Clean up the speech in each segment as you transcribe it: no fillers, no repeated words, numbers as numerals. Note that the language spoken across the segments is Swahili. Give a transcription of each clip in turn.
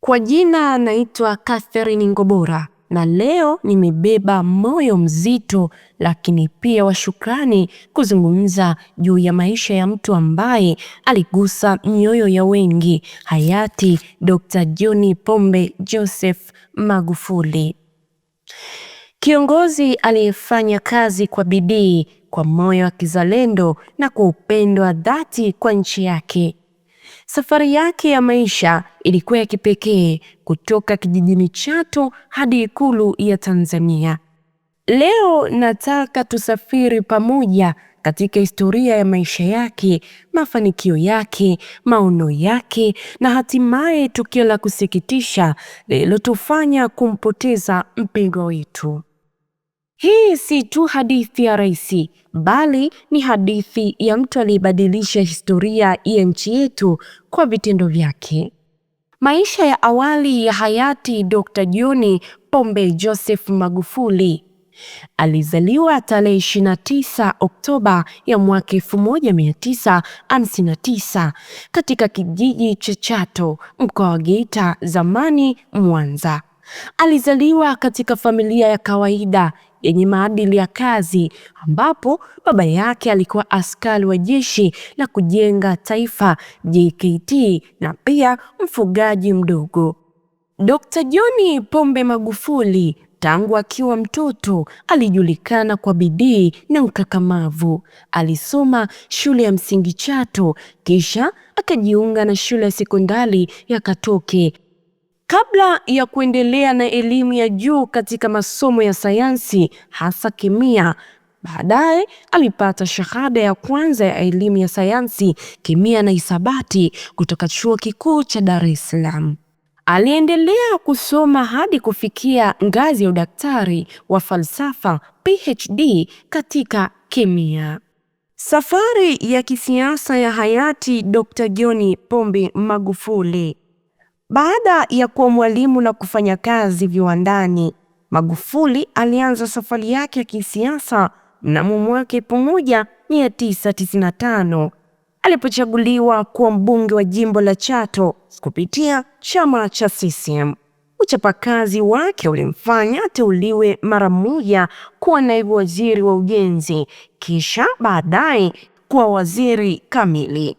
Kwa jina naitwa Catherine Ngobora na leo nimebeba moyo mzito lakini pia wa shukrani kuzungumza juu ya maisha ya mtu ambaye aligusa mioyo ya wengi, hayati Dr. John Pombe Joseph Magufuli. Kiongozi aliyefanya kazi kwa bidii, kwa moyo wa kizalendo na kwa upendo wa dhati kwa nchi yake. Safari yake ya maisha ilikuwa ya kipekee, kutoka kijijini Chato hadi Ikulu ya Tanzania. Leo nataka tusafiri pamoja katika historia ya maisha yake, mafanikio yake, maono yake na hatimaye tukio la kusikitisha lililotufanya kumpoteza mpendwa wetu. Hii si tu hadithi ya rais, bali ni hadithi ya mtu aliyebadilisha historia ya nchi yetu kwa vitendo vyake. Maisha ya awali ya hayati Dr. John Pombe Joseph Magufuli. Alizaliwa tarehe 29 Oktoba ya mwaka 1959 katika kijiji cha Chato, mkoa wa Geita, zamani Mwanza. Alizaliwa katika familia ya kawaida yenye maadili ya kazi, ambapo baba yake alikuwa askari wa jeshi la kujenga taifa JKT na pia mfugaji mdogo. Dr. John Pombe Magufuli tangu akiwa mtoto alijulikana kwa bidii na ukakamavu. Alisoma shule ya msingi Chato, kisha akajiunga na shule ya sekondari ya Katoke kabla ya kuendelea na elimu ya juu katika masomo ya sayansi, hasa kemia. Baadaye alipata shahada ya kwanza ya elimu ya sayansi, kemia na hisabati kutoka Chuo Kikuu cha Dar es Salaam. Aliendelea kusoma hadi kufikia ngazi ya udaktari wa falsafa PhD katika kemia. Safari ya kisiasa ya hayati Dr. John Pombe Magufuli. Baada ya kuwa mwalimu na kufanya kazi viwandani, Magufuli alianza safari yake ya kisiasa mnamo mwaka 1995 alipochaguliwa kuwa mbunge wa jimbo la Chato kupitia chama cha CCM. Uchapakazi wake ulimfanya ateuliwe mara moja kuwa naibu waziri wa ujenzi, kisha baadaye kuwa waziri kamili.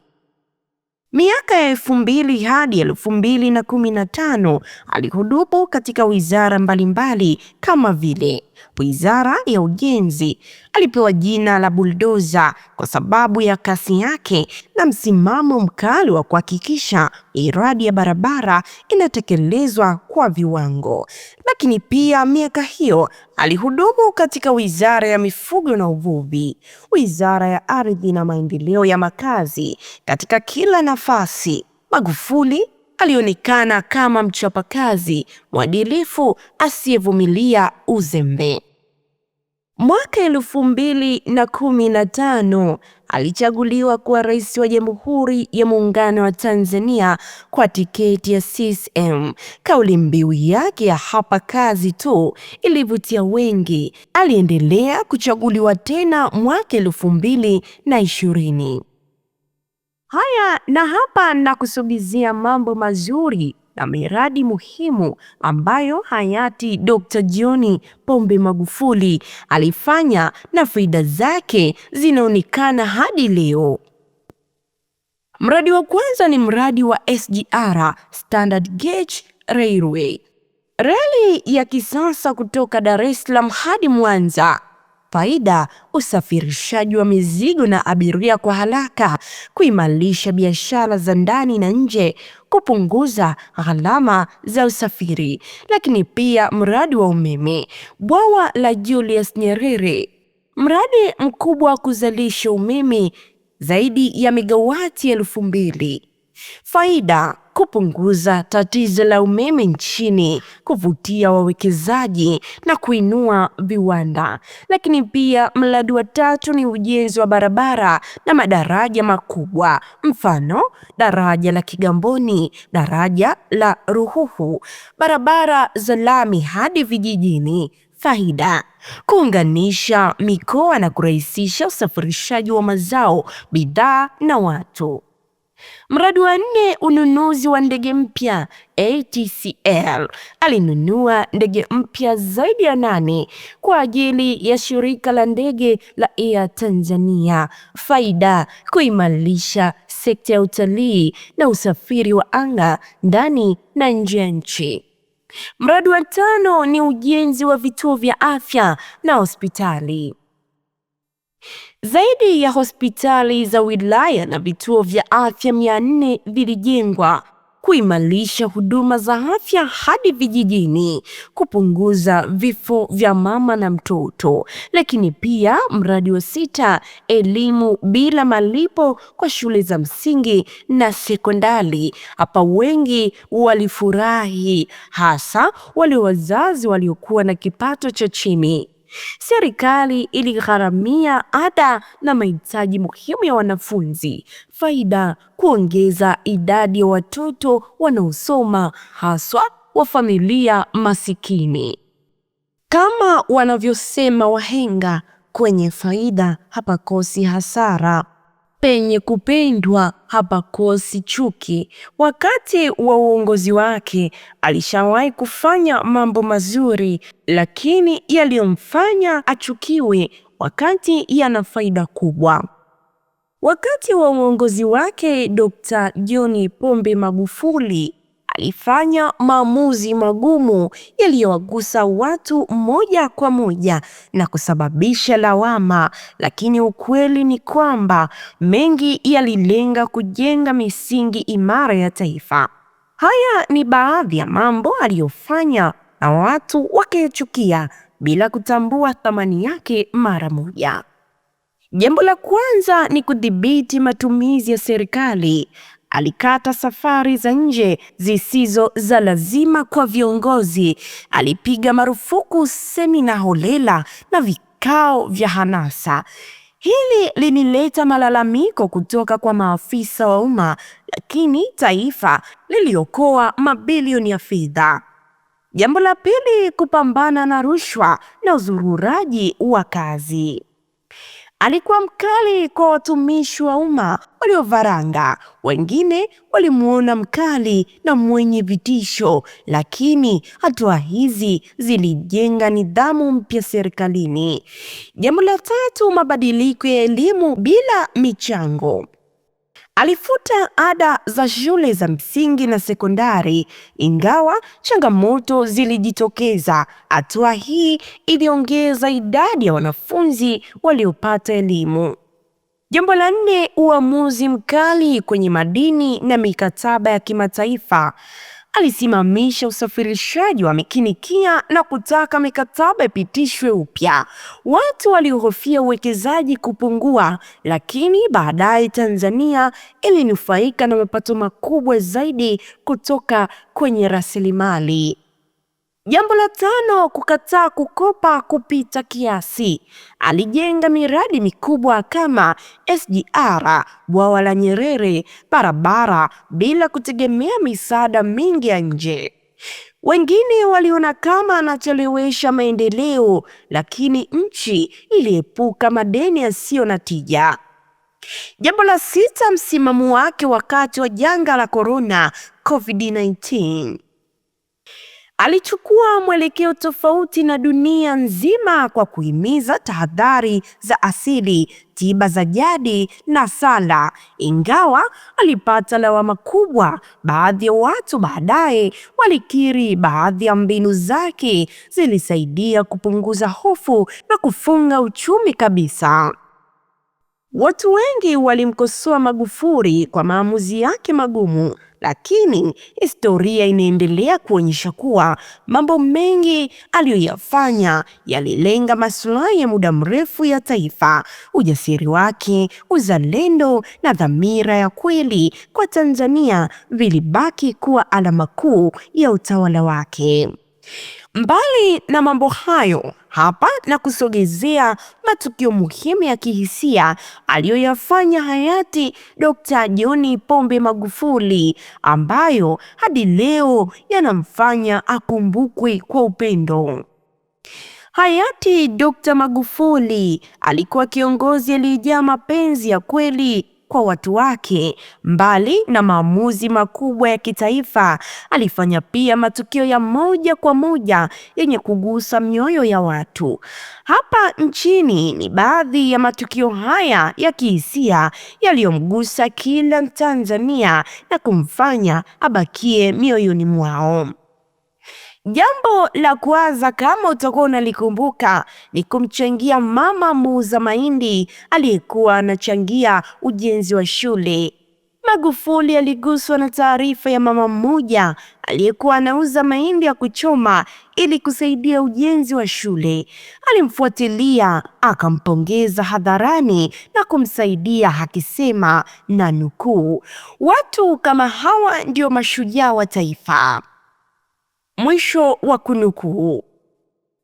Miaka ya 2000 hadi 2015 alihudumu katika wizara mbalimbali kama vile Wizara ya Ujenzi. Alipewa jina la buldoza kwa sababu ya kasi yake na msimamo mkali wa kuhakikisha miradi ya barabara inatekelezwa kwa viwango. Lakini pia miaka hiyo alihudumu katika Wizara ya Mifugo na Uvuvi, Wizara ya Ardhi na Maendeleo ya Makazi. Katika kila nafasi, Magufuli alionekana kama mchapakazi, mwadilifu, asiyevumilia uzembe. Mwaka 2015 alichaguliwa kuwa rais wa Jamhuri ya Muungano wa Tanzania kwa tiketi ya CCM. Kauli mbiu yake ya hapa kazi tu ilivutia wengi. Aliendelea kuchaguliwa tena mwaka 2020. Haya, na hapa nakusogezea mambo mazuri na miradi muhimu ambayo hayati Dr. John Pombe Magufuli alifanya na faida zake zinaonekana hadi leo. Mradi wa kwanza ni mradi wa SGR, Standard Gauge Railway. Reli ya kisasa kutoka Dar es Salaam hadi Mwanza. Faida: usafirishaji wa mizigo na abiria kwa haraka, kuimarisha biashara za ndani na nje, kupunguza gharama za usafiri. Lakini pia mradi wa umeme, bwawa la Julius Nyerere, mradi mkubwa wa kuzalisha umeme zaidi ya megawati 2000. Faida: kupunguza tatizo la umeme nchini, kuvutia wawekezaji na kuinua viwanda. Lakini pia mradi wa tatu ni ujenzi wa barabara na madaraja makubwa, mfano daraja la Kigamboni, daraja la Ruhuhu, barabara za lami hadi vijijini. Faida: kuunganisha mikoa na kurahisisha usafirishaji wa mazao, bidhaa na watu. Mradi wa nne, ununuzi wa ndege mpya. ATCL alinunua ndege mpya zaidi ya 8 kwa ajili ya shirika la ndege la Air Tanzania. Faida: kuimarisha sekta ya utalii na usafiri wa anga ndani na nje ya nchi. Mradi wa 5 ni ujenzi wa vituo vya afya na hospitali. Zaidi ya hospitali za wilaya na vituo vya afya 400 vilijengwa kuimarisha huduma za afya hadi vijijini, kupunguza vifo vya mama na mtoto. Lakini pia mradi wa 6, elimu bila malipo kwa shule za msingi na sekondari. Hapa wengi walifurahi, hasa wale wazazi waliokuwa na kipato cha chini. Serikali iligharamia ada na mahitaji muhimu ya wanafunzi. Faida: kuongeza idadi ya watoto wanaosoma, haswa wa familia masikini. Kama wanavyosema wahenga, kwenye faida hapakosi hasara. Penye kupendwa hapakosi chuki. Wakati wa uongozi wake alishawahi kufanya mambo mazuri, lakini yaliyomfanya achukiwe wakati yana faida kubwa. Wakati wa uongozi wake, Dr. John Pombe Magufuli alifanya maamuzi magumu yaliyowagusa watu moja kwa moja na kusababisha lawama, lakini ukweli ni kwamba mengi yalilenga kujenga misingi imara ya taifa. Haya ni baadhi ya mambo aliyofanya na watu wakayachukia bila kutambua thamani yake mara moja. Jambo la kwanza ni kudhibiti matumizi ya serikali. Alikata safari za nje zisizo za lazima kwa viongozi. Alipiga marufuku semina holela na vikao vya hanasa. Hili linileta malalamiko kutoka kwa maafisa wa umma, lakini taifa liliokoa mabilioni ya fedha. Jambo la pili, kupambana na rushwa na uzururaji wa kazi. Alikuwa mkali kwa watumishi wa umma waliovaranga. Wengine walimuona mkali na mwenye vitisho, lakini hatua hizi zilijenga nidhamu mpya serikalini. Jambo la tatu, mabadiliko ya elimu bila michango. Alifuta ada za shule za msingi na sekondari, ingawa changamoto zilijitokeza. Hatua hii iliongeza idadi ya wanafunzi waliopata elimu. Jambo la 4, uamuzi mkali kwenye madini na mikataba ya kimataifa. Alisimamisha usafirishaji wa makinikia na kutaka mikataba ipitishwe upya. Watu walihofia uwekezaji kupungua, lakini baadaye Tanzania ilinufaika na mapato makubwa zaidi kutoka kwenye rasilimali. Jambo la 5, kukataa kukopa kupita kiasi. Alijenga miradi mikubwa kama SGR, bwawa la Nyerere, barabara bila kutegemea misaada mingi ya nje. Wengine waliona kama anachelewesha maendeleo, lakini nchi iliepuka madeni yasiyo na tija. Jambo la 6, msimamo wake wakati wa janga la corona COVID-19. Alichukua mwelekeo tofauti na dunia nzima kwa kuhimiza tahadhari za asili, tiba za jadi na sala. Ingawa alipata lawama kubwa, baadhi ya watu baadaye walikiri baadhi ya mbinu zake zilisaidia kupunguza hofu na kufunga uchumi kabisa. Watu wengi walimkosoa Magufuli kwa maamuzi yake magumu, lakini historia inaendelea kuonyesha kuwa mambo mengi aliyoyafanya yalilenga maslahi ya muda mrefu ya taifa. Ujasiri wake, uzalendo na dhamira ya kweli kwa Tanzania vilibaki kuwa alama kuu ya utawala wake. Mbali na mambo hayo, hapa na kusogezea matukio muhimu ya kihisia aliyoyafanya hayati Dr. John Pombe Magufuli, ambayo hadi leo yanamfanya akumbukwe kwa upendo. Hayati Dr. Magufuli alikuwa kiongozi aliyejaa mapenzi ya kweli kwa watu wake. Mbali na maamuzi makubwa ya kitaifa, alifanya pia matukio ya moja kwa moja yenye kugusa mioyo ya watu. Hapa nchini ni baadhi ya matukio haya ya kihisia yaliyomgusa kila Mtanzania na kumfanya abakie mioyoni mwao. Jambo la kwanza, kama utakuwa unalikumbuka, ni kumchangia mama muuza mahindi aliyekuwa anachangia ujenzi wa shule. Magufuli aliguswa na taarifa ya mama mmoja aliyekuwa anauza mahindi ya kuchoma ili kusaidia ujenzi wa shule. Alimfuatilia, akampongeza hadharani na kumsaidia akisema, na nukuu, "Watu kama hawa ndio mashujaa wa taifa." Mwisho wa kunukuu.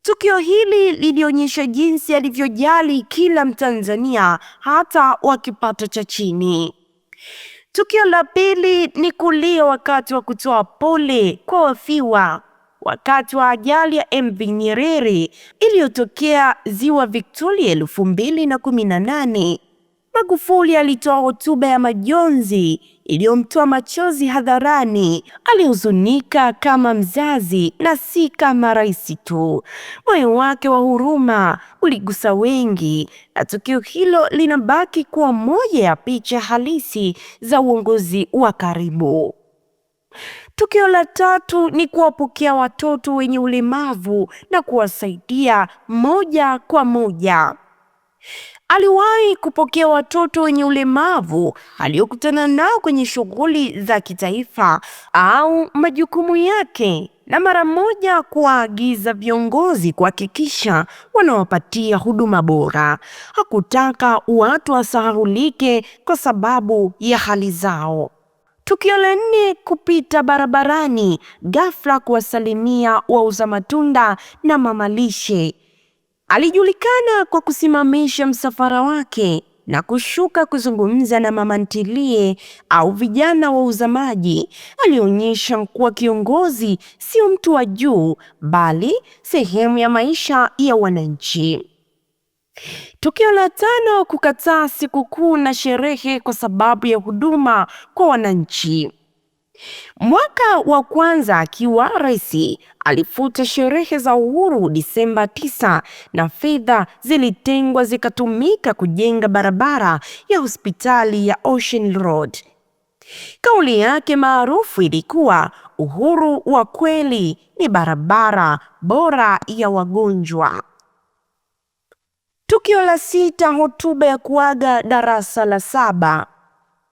Tukio hili lilionyesha jinsi alivyojali kila Mtanzania, hata wa kipato cha chini. Tukio la pili ni kulia wakati wa kutoa pole kwa wafiwa wakati wa ajali ya MV Nyerere iliyotokea Ziwa Victoria 2018. Magufuli alitoa hotuba ya majonzi iliyomtoa machozi hadharani. Alihuzunika kama mzazi na si kama rais tu. Moyo wake wa huruma uligusa wengi, na tukio hilo linabaki kuwa moja ya picha halisi za uongozi wa karibu. Tukio la tatu ni kuwapokea watoto wenye ulemavu na kuwasaidia moja kwa moja. Aliwahi kupokea watoto wenye ulemavu aliokutana nao kwenye shughuli za kitaifa au majukumu yake, na mara moja kuwaagiza viongozi kuhakikisha wanawapatia huduma bora. Hakutaka watu wasahaulike kwa sababu ya hali zao. Tukio la nne, kupita barabarani ghafla kuwasalimia wauza matunda na mamalishe. Alijulikana kwa kusimamisha msafara wake na kushuka kuzungumza na mama ntilie au vijana wauza maji. Alionyesha kuwa kiongozi sio mtu wa juu, bali sehemu ya maisha ya wananchi. Tukio la tano, kukataa sikukuu na sherehe kwa sababu ya huduma kwa wananchi. Mwaka wa kwanza akiwa rais, alifuta sherehe za uhuru Disemba 9 na fedha zilitengwa zikatumika kujenga barabara ya hospitali ya Ocean Road. Kauli yake maarufu ilikuwa, uhuru wa kweli ni barabara bora ya wagonjwa. Tukio la sita, hotuba ya kuaga darasa la 7.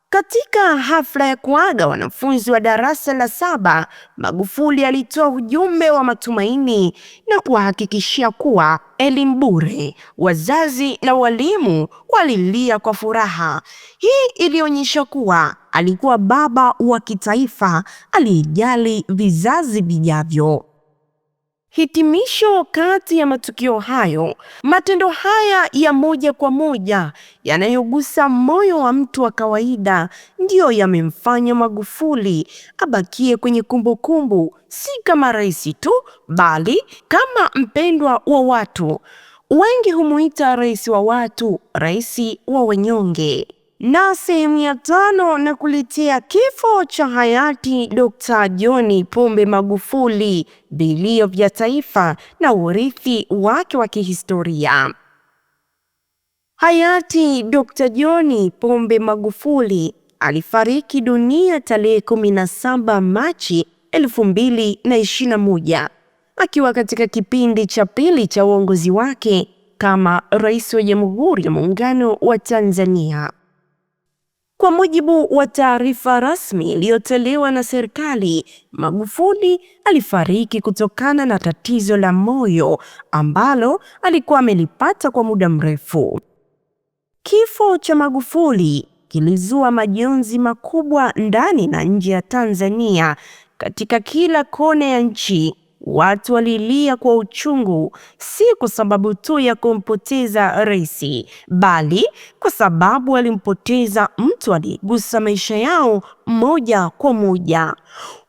Katika hafla ya kuaga wanafunzi wa darasa la 7, Magufuli alitoa ujumbe wa matumaini na kuwahakikishia kuwa elimu bure. Wazazi na walimu walilia kwa furaha. Hii ilionyesha kuwa alikuwa baba wa kitaifa aliyejali vizazi vijavyo. Hitimisho kati ya matukio hayo, matendo haya ya moja kwa moja yanayogusa moyo wa mtu wa kawaida ndiyo yamemfanya Magufuli abakie kwenye kumbukumbu, si kama rais tu, bali kama mpendwa wa watu. Wengi humuita rais wa watu, rais wa wanyonge. Na sehemu ya 5 na kuletea kifo cha hayati Dr. John Pombe Magufuli, vilio vya taifa na urithi wake wa kihistoria. Hayati Dr. John Pombe Magufuli alifariki dunia tarehe 17 Machi 2021 akiwa katika kipindi cha pili cha uongozi wake kama rais wa Jamhuri ya Muungano wa Tanzania. Kwa mujibu wa taarifa rasmi iliyotolewa na serikali, Magufuli alifariki kutokana na tatizo la moyo ambalo alikuwa amelipata kwa muda mrefu. Kifo cha Magufuli kilizua majonzi makubwa ndani na nje ya Tanzania. Katika kila kona ya nchi, watu walilia kwa uchungu, si kwa sababu tu ya kumpoteza rais, bali kwa sababu alimpoteza mtu aliyegusa maisha yao moja kwa moja.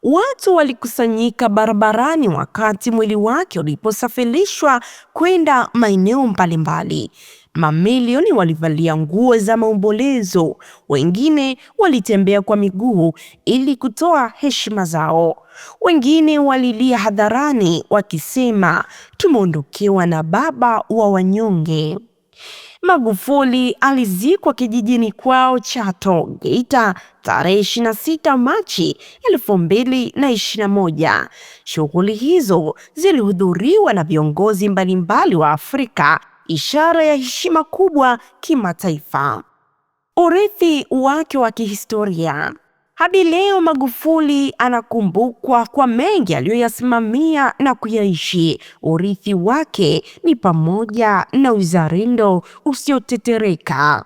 Watu walikusanyika barabarani wakati mwili wake uliposafirishwa kwenda maeneo mbalimbali. mamilioni walivalia nguo za maombolezo, wengine walitembea kwa miguu ili kutoa heshima zao. Wengine walilia hadharani wakisema, tumeondokewa na baba wa wanyonge. Magufuli alizikwa kijijini kwao Chato, Geita tarehe 26 Machi 2021. Shughuli hizo zilihudhuriwa na viongozi mbalimbali wa Afrika, ishara ya heshima kubwa kimataifa. Urithi wake wa kihistoria. Hadi leo Magufuli anakumbukwa kwa mengi aliyoyasimamia na kuyaishi. Urithi wake ni pamoja na uzalendo usiotetereka.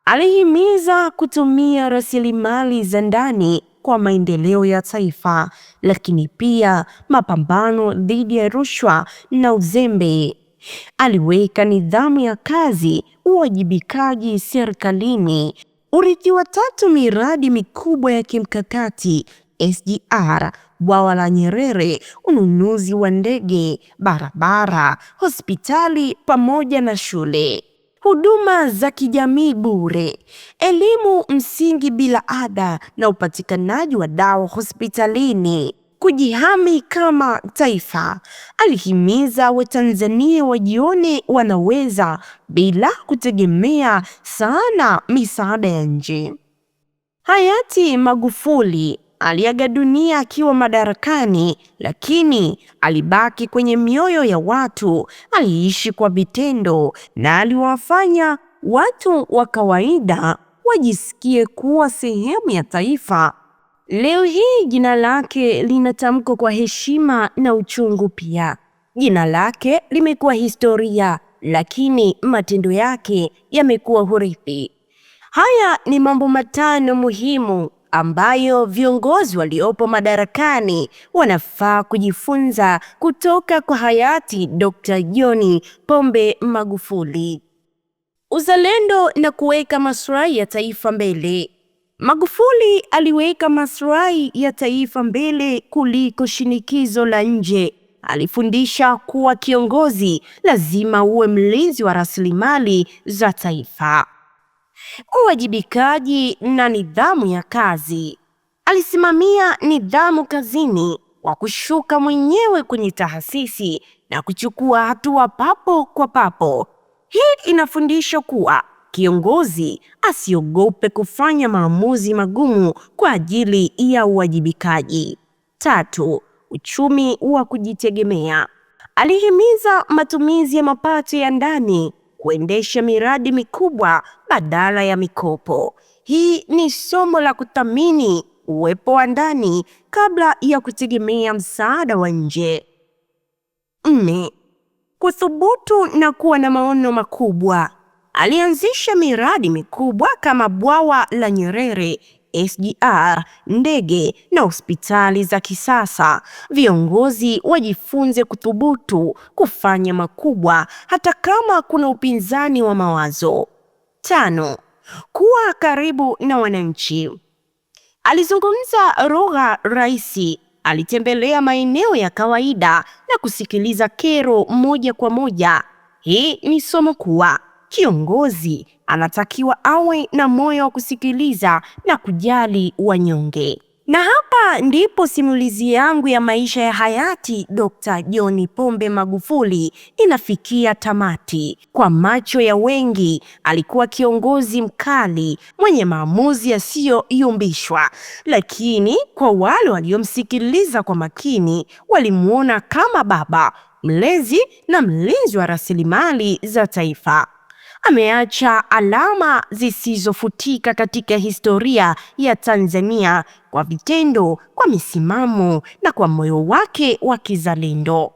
Alihimiza kutumia rasilimali za ndani kwa maendeleo ya taifa, lakini pia mapambano dhidi ya rushwa na uzembe. Aliweka nidhamu ya kazi, uwajibikaji serikalini. Urithi wa tatu, miradi mikubwa ya kimkakati SGR, bwawa la Nyerere, ununuzi wa ndege, barabara, hospitali pamoja na shule. Huduma za kijamii bure, elimu msingi bila ada na upatikanaji wa dawa hospitalini. Kujihami kama taifa. Alihimiza Watanzania wajione wanaweza bila kutegemea sana misaada ya nje. Hayati Magufuli aliaga dunia akiwa madarakani, lakini alibaki kwenye mioyo ya watu. Aliishi kwa vitendo na aliwafanya watu wa kawaida wajisikie kuwa sehemu ya taifa. Leo hii jina lake linatamkwa kwa heshima na uchungu pia. Jina lake limekuwa historia, lakini matendo yake yamekuwa urithi. Haya ni mambo matano muhimu ambayo viongozi waliopo madarakani wanafaa kujifunza kutoka kwa hayati Dr. John Pombe Magufuli. Uzalendo na kuweka maslahi ya taifa mbele. Magufuli aliweka maslahi ya taifa mbele kuliko shinikizo la nje. Alifundisha kuwa kiongozi lazima uwe mlinzi wa rasilimali za taifa. Uwajibikaji na nidhamu ya kazi. Alisimamia nidhamu kazini kwa kushuka mwenyewe kwenye taasisi na kuchukua hatua papo kwa papo. Hii inafundisha kuwa kiongozi asiogope kufanya maamuzi magumu kwa ajili ya uwajibikaji. 3. Uchumi wa kujitegemea. Alihimiza matumizi ya mapato ya ndani, kuendesha miradi mikubwa badala ya mikopo. Hii ni somo la kuthamini uwepo wa ndani kabla ya kutegemea msaada wa nje. 4. Kuthubutu na kuwa na maono makubwa. Alianzisha miradi mikubwa kama bwawa la Nyerere, SGR, ndege na hospitali za kisasa. Viongozi wajifunze kuthubutu kufanya makubwa hata kama kuna upinzani wa mawazo. 5. Kuwa karibu na wananchi. Alizungumza lugha rahisi. Alitembelea maeneo ya kawaida na kusikiliza kero moja kwa moja. Hii ni somo kuwa kiongozi anatakiwa awe na moyo wa kusikiliza na kujali wanyonge. Na hapa ndipo simulizi yangu ya maisha ya hayati Dr. John Pombe Magufuli inafikia tamati. Kwa macho ya wengi, alikuwa kiongozi mkali mwenye maamuzi yasiyoyumbishwa, lakini kwa wale waliomsikiliza kwa makini, walimuona kama baba, mlezi na mlinzi wa rasilimali za taifa. Ameacha alama zisizofutika katika historia ya Tanzania kwa vitendo, kwa misimamo na kwa moyo wake wa kizalendo.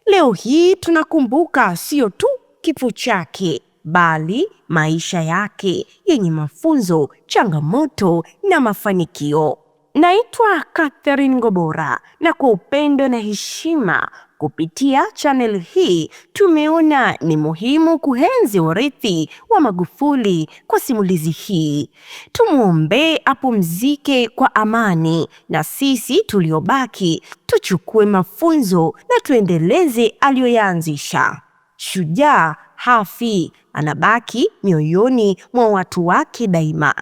Leo hii tunakumbuka sio tu kifo chake, bali maisha yake yenye mafunzo, changamoto na mafanikio. Naitwa Catherine Ngobora, na kwa upendo na heshima kupitia channel hii tumeona ni muhimu kuenzi urithi wa Magufuli kwa simulizi hii. Tumuombe apumzike kwa amani, na sisi tuliobaki tuchukue mafunzo na tuendeleze aliyoyaanzisha. Shujaa hafi, anabaki mioyoni mwa watu wake daima.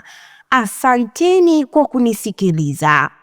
Asanteni kwa kunisikiliza.